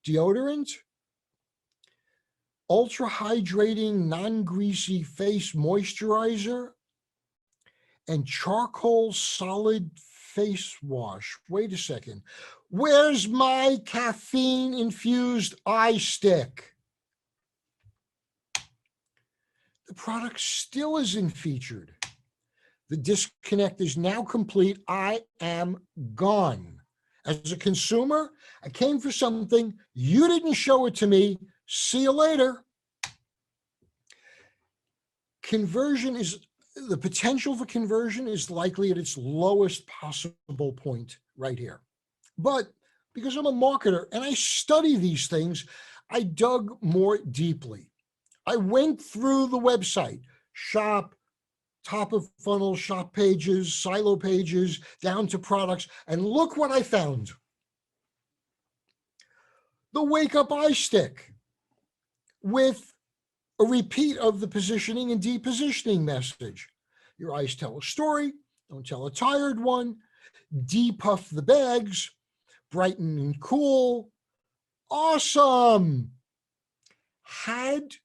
Deodorant, ultra hydrating, non-greasy face moisturizer, and charcoal solid face wash. Wait a second. Where's my caffeine infused eye stick? The product still isn't featured. The disconnect is now complete. I am gone. As a consumer, I came for something. You didn't show it to me. See you later. The potential for conversion is likely at its lowest possible point right here. But because I'm a marketer and I study these things, I dug more deeply. I went through the website, shop, top of funnel, shop pages, silo pages, down to products, and look what I found. The Wake Up Eye Stick with a repeat of the positioning and depositioning message. Your eyes tell a story, don't tell a tired one. Depuff the bags, brighten and cool. Awesome. Had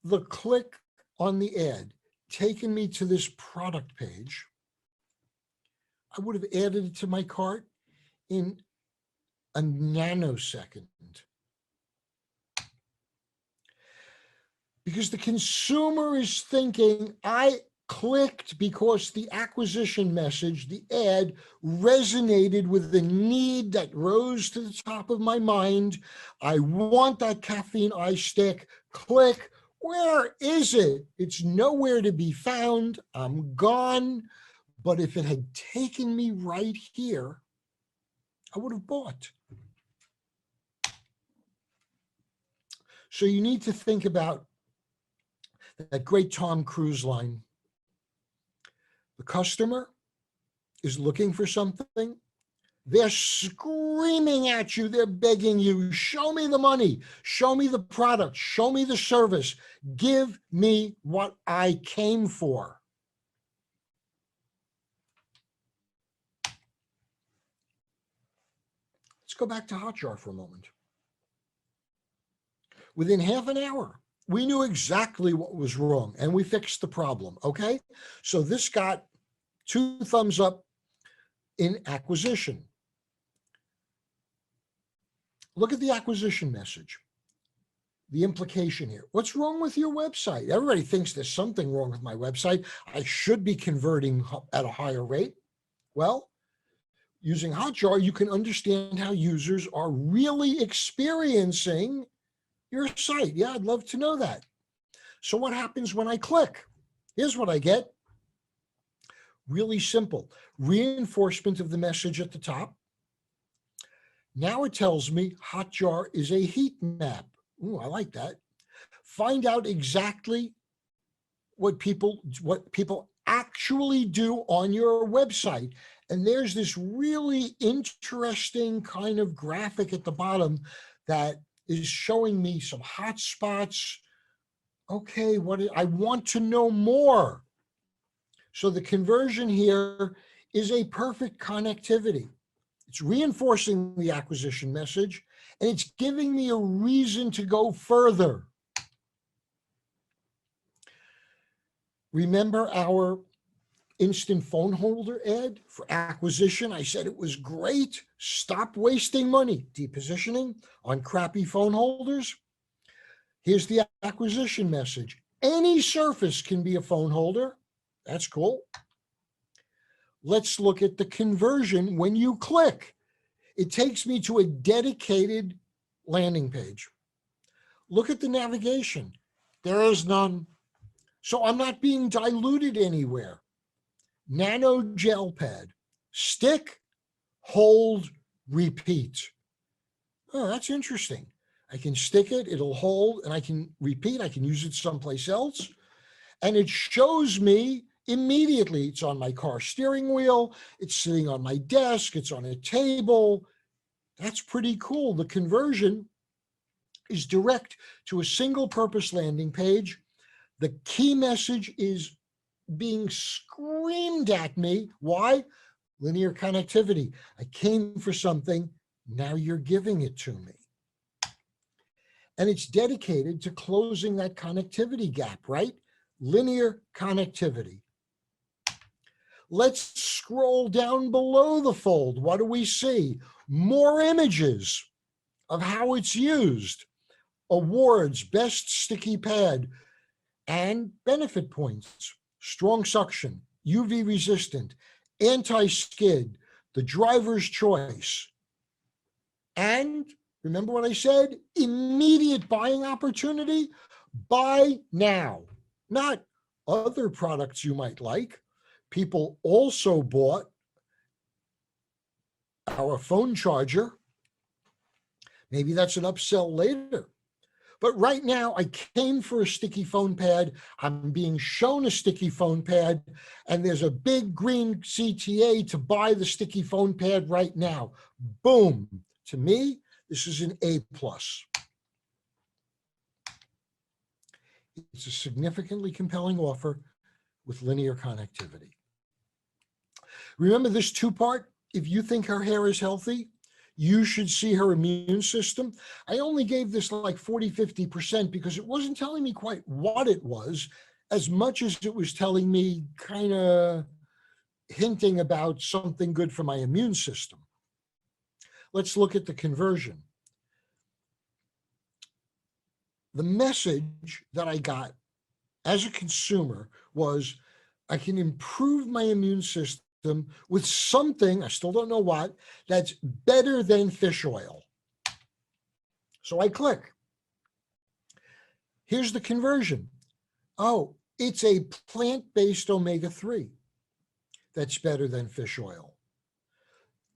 the click on the ad taken me to this product page, I would have added it to my cart in a nanosecond. Because the consumer is thinking, I clicked because the acquisition message, the ad, resonated with the need that rose to the top of my mind. I want that caffeine eye stick. Click. Where is it? It's nowhere to be found. I'm gone. But if it had taken me right here, I would have bought. So you need to think about that great Tom Cruise line. The customer is looking for something. They're screaming at you. They're begging you, show me the money, show me the product, show me the service. Give me what I came for. Let's go back to Hotjar for a moment. Within half an hour, we knew exactly what was wrong and we fixed the problem, okay? So this got 2 thumbs up in acquisition. Look at the acquisition message, the implication here. What's wrong with your website? Everybody thinks there's something wrong with my website. I should be converting at a higher rate. Well, using Hotjar, you can understand how users are really experiencing your site. Yeah, I'd love to know that. So what happens when I click? Here's what I get. Really simple. Reinforcement of the message at the top. Now it tells me Hotjar is a heat map. Ooh, I like that. Find out exactly what people actually do on your website. And there's this really interesting kind of graphic at the bottom that is showing me some hot spots. Okay, I want to know more. So the conversion here is a perfect connectivity. It's reinforcing the acquisition message, and it's giving me a reason to go further. Remember our instant phone holder ad for acquisition? I said it was great. Stop wasting money depositioning on crappy phone holders. Here's the acquisition message. Any surface can be a phone holder. That's cool. Let's look at the conversion when you click. It takes me to a dedicated landing page. Look at the navigation. There is none. So I'm not being diluted anywhere. Nano gel pad. Stick, hold, repeat. Oh, that's interesting. I can stick it, it'll hold, and I can repeat. I can use it someplace else. And it shows me immediately. It's on my car steering wheel. It's sitting on my desk. It's on a table. That's pretty cool. The conversion is direct to a single purpose landing page. The key message is being screamed at me. Why? Linear connectivity. I came for something. Now you're giving it to me. And it's dedicated to closing that connectivity gap, right? Linear connectivity. Let's scroll down below the fold. What do we see? More images of how it's used. Awards, best sticky pad, and benefit points. Strong suction, UV resistant, anti-skid, the driver's choice. And remember what I said? Immediate buying opportunity. Buy now, not other products you might like. People also bought our phone charger. Maybe that's an upsell later. But right now, I came for a sticky phone pad. I'm being shown a sticky phone pad, and there's a big green CTA to buy the sticky phone pad right now. Boom. To me, this is an A+. It's a significantly compelling offer with linear connectivity. Remember this two-part? If you think her hair is healthy, you should see her immune system. I only gave this like 40, 50% because it wasn't telling me quite what it was as much as it was telling me kind of hinting about something good for my immune system. Let's look at the conversion. The message that I got as a consumer was I can improve my immune system with something, I still don't know what, that's better than fish oil. So I click. Here's the conversion. Oh, it's a plant-based omega-3 that's better than fish oil.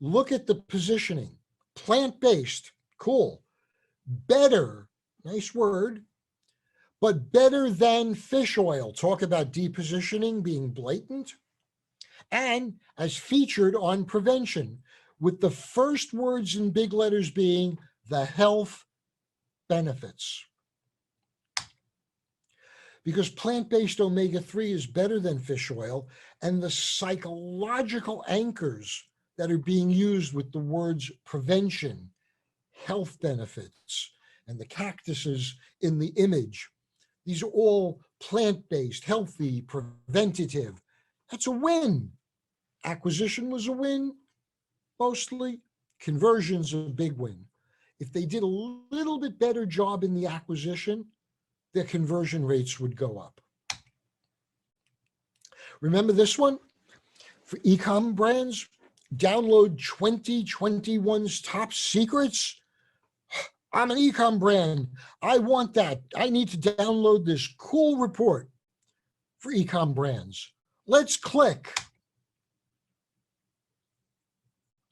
Look at the positioning. Plant-based, cool. Better, nice word, but better than fish oil. Talk about depositioning being blatant. And as featured on prevention, with the first words in big letters being the health benefits. Because plant-based omega-3 is better than fish oil, and the psychological anchors that are being used with the words prevention, health benefits, and the cactuses in the image, these are all plant-based, healthy, preventative. That's a win. Acquisition was a win, mostly. Conversion's a big win. If they did a little bit better job in the acquisition, their conversion rates would go up. Remember this one? For e-com brands, download 2021's top secrets. I'm an e-com brand. I want that. I need to download this cool report for e-com brands. Let's click.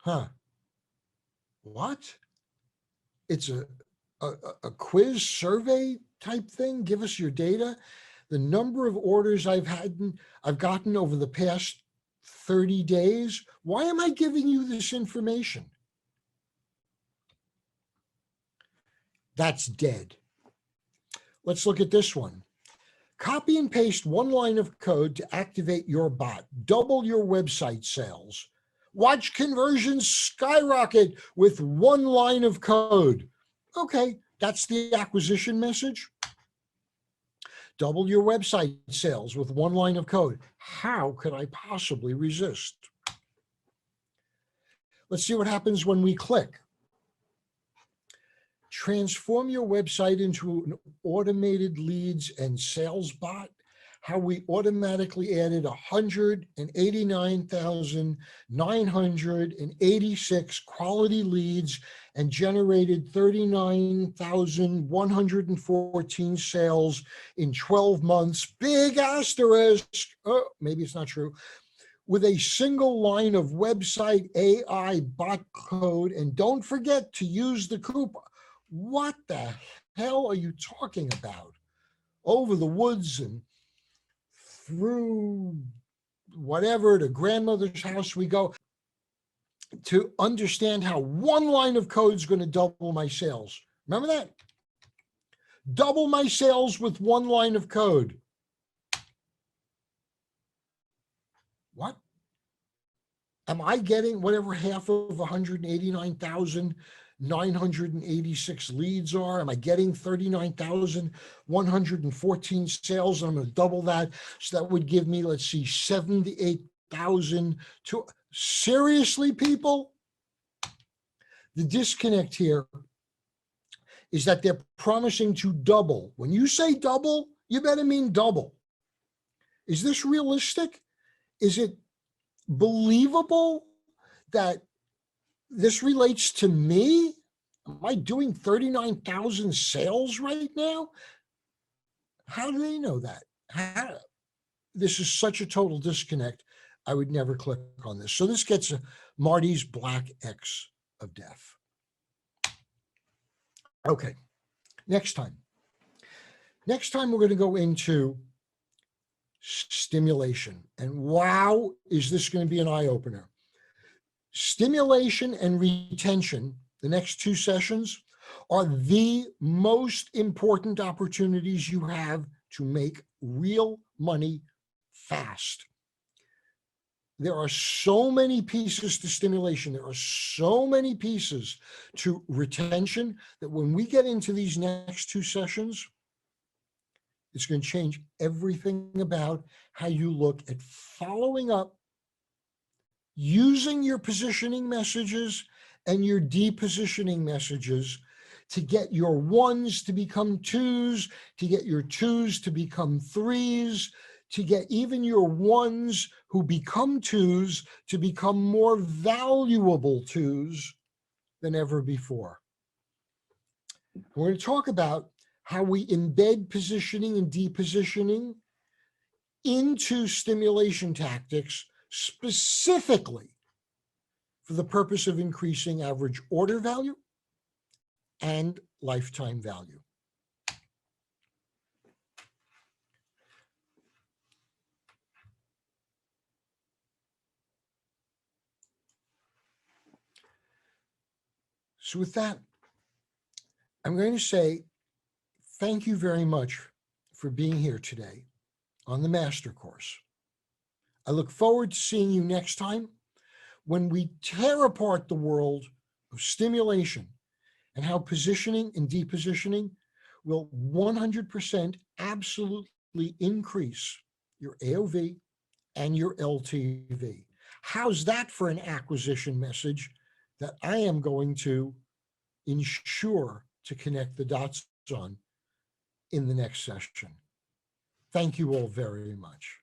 Huh. What? It's a quiz survey type thing? Give us your data. The number of orders I've gotten over the past 30 days. Why am I giving you this information? That's dead. Let's look at this one. Copy and paste one line of code to activate your bot. Double your website sales. Watch conversions skyrocket with one line of code. Okay, that's the acquisition message. Double your website sales with one line of code. How could I possibly resist? Let's see what happens when we click. Transform your website into an automated leads and sales bot. How we automatically added 189,986 quality leads and generated 39,114 sales in 12 months. Big asterisk. Oh, maybe it's not true. With a single line of website AI bot code. And don't forget to use the coupon. What the hell are you talking about? Over the woods and through whatever, to grandmother's house we go, to understand how one line of code is going to double my sales. Remember that? Double my sales with one line of code. What? Am I getting whatever half of 189,986 leads are? Am I getting 39,114 sales? And I'm going to double that. So that would give me, let's see, 78 100,000 to, seriously, people? The disconnect here is that they're promising to double. When you say double, you better mean double. Is this realistic? Is it believable that this relates to me? Am I doing 39,000 sales right now? How do they know that? This is such a total disconnect. I would never click on this. So this gets a Marty's Black X of death. Okay, next time. Next time, we're going to go into stimulation. And wow, is this going to be an eye-opener. Stimulation and retention, the next two sessions, are the most important opportunities you have to make real money fast. There are so many pieces to stimulation. There are so many pieces to retention that when we get into these next two sessions, it's going to change everything about how you look at following up, using your positioning messages and your depositioning messages to get your ones to become twos, to get your twos to become threes, to get even your ones who become twos to become more valuable twos than ever before. We're going to talk about how we embed positioning and depositioning into stimulation tactics specifically for the purpose of increasing average order value and lifetime value. So with that, I'm going to say thank you very much for being here today on the Master Course. I look forward to seeing you next time when we tear apart the world of stimulation and how positioning and depositioning will 100% absolutely increase your AOV and your LTV. How's that for an acquisition message that I am going to ensure to connect the dots on in the next session? Thank you all very much.